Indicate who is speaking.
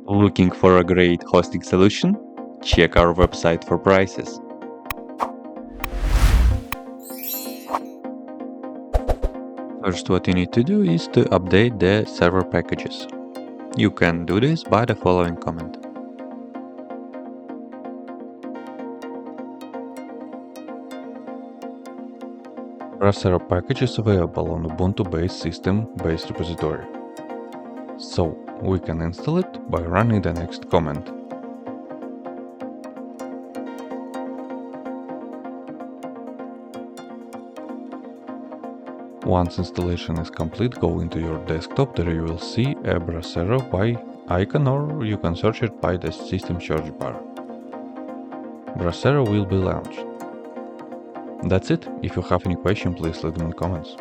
Speaker 1: Looking for a great hosting solution? Check our website for prices. First, what you need to do is to update the server packages. You can do this by the following command. Brasero package is available on Ubuntu-based system-based repository. So, we can install it by running the next command. Once installation is complete, go into your desktop. There you will see a Brasero icon, or you can search it by the system search bar. Brasero will be launched. That's it. If you have any question, please leave them in comments.